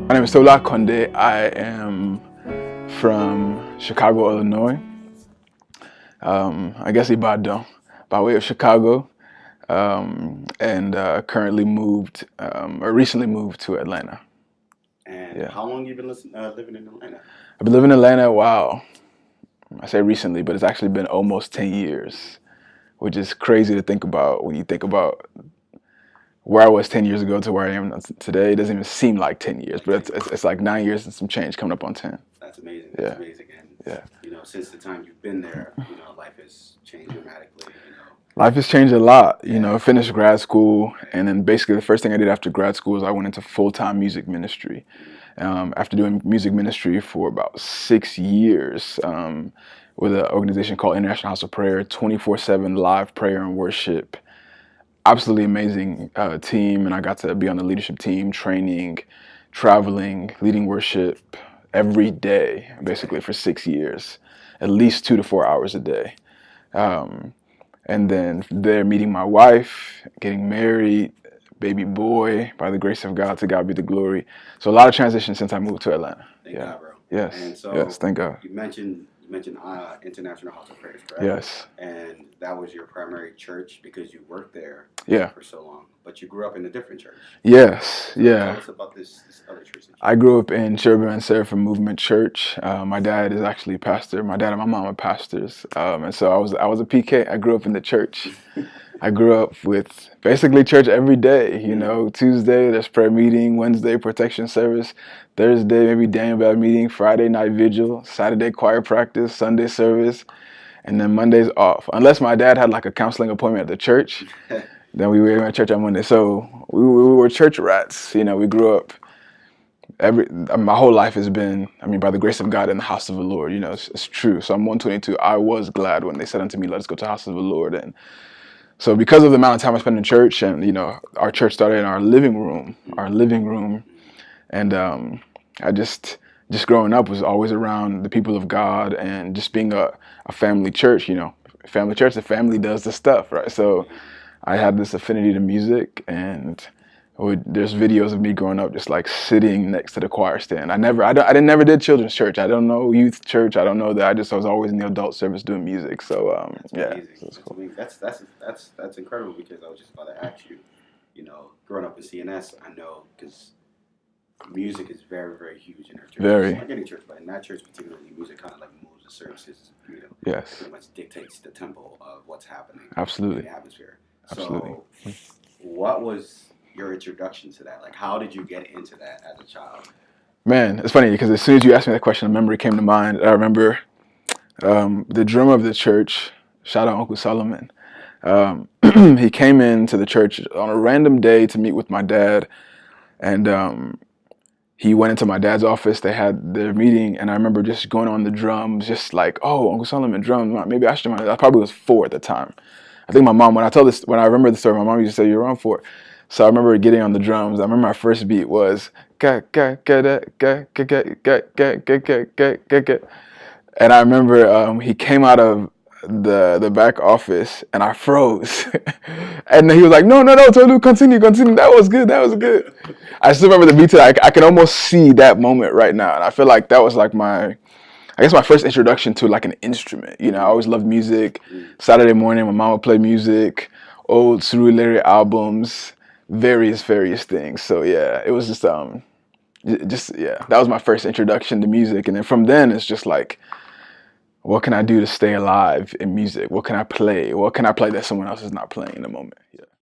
My name is Tolu. I am from Chicago, Illinois. I guess Ibadan, by way of Chicago, and currently recently moved to Atlanta. And how long have you been living in Atlanta? I've been living in Atlanta, wow, I say recently, but it's actually been almost 10 years, which is crazy to think about when you think about where I was 10 years ago to where I am today. It doesn't even seem like 10 years, but it's like 9 years and some change coming up on 10. That's amazing. That's amazing. And, since the time you've been there, life has changed dramatically, Life has changed a lot. Finished grad school, and then basically the first thing I did after grad school is I went into full-time music ministry. After doing music ministry for about 6 years with an organization called International House of Prayer, 24/7 live prayer and worship. Absolutely amazing team, and I got to be on the leadership team, training, traveling, leading worship every day, basically for 6 years, at least 2 to 4 hours a day. And then there, meeting my wife, getting married, baby boy, by the grace of God, to God be the glory. So a lot of transition since I moved to Atlanta. Thank God, bro. Yes. And so yes. Thank God. You mentioned International House of Prayer, correct? Yes. And that was your primary church because you worked there for so long. But you grew up in a different church. Yes. So yeah. Tell us about this other church. I grew up in Cherubim and Seraphim Movement Church. My dad is actually a pastor. My dad and my mom are pastors. And so I was a PK. I grew up in the church. I grew up with basically church every day. Tuesday there's prayer meeting, Wednesday protection service, Thursday maybe Daniel Bell meeting, Friday night vigil, Saturday choir practice, Sunday service, and then Monday's off. Unless my dad had like a counseling appointment at the church, then we were in church on Monday. So we were church rats. We grew up. My whole life has been, by the grace of God, in the house of the Lord. It's true. Psalm 122. I was glad when they said unto me, "Let us go to the house of the Lord." And so, because of the amount of time I spent in church, and our church started in our living room, and I just growing up was always around the people of God, and just being a family church. Family church, the family does the stuff, right? So I had this affinity to music, and there's videos of me growing up just like sitting next to the choir stand. I never did children's church. I don't know youth church. I don't know that. I was always in the adult service doing music. So that's cool. That's incredible, because I was just about to ask you. Growing up in CNS, I know because music is very, very huge in our church. Very. It's like any church, but in that church particularly, music kind of like moves the services. Yes. Pretty much dictates the tempo of what's happening. Absolutely. In the atmosphere. Absolutely. So, what was your introduction to that? Like, how did you get into that as a child? Man, it's funny because as soon as you asked me that question, a memory came to mind. I remember the drummer of the church, shout out Uncle Solomon. He came into the church on a random day to meet with my dad, and he went into my dad's office. They had their meeting, and I remember just going on the drums, just like, oh, Uncle Solomon drums. Maybe I should. I probably was 4 at the time. I think my mom, when I remember the story, my mom used to say, "You're on 4." So I remember getting on the drums. I remember my first beat was and I remember he came out of the back office and I froze. And he was like, no, Tolu, continue. That was good. I still remember the beat to that. I can almost see that moment right now. And I feel like that was like my first introduction to like an instrument. I always loved music. Saturday morning, my mom would play music, old Surulere albums, various things. So yeah, it was just that was my first introduction to music. And then from then it's just like, what can I do to stay alive in music? What can I play? What can I play that someone else is not playing in the moment? Yeah.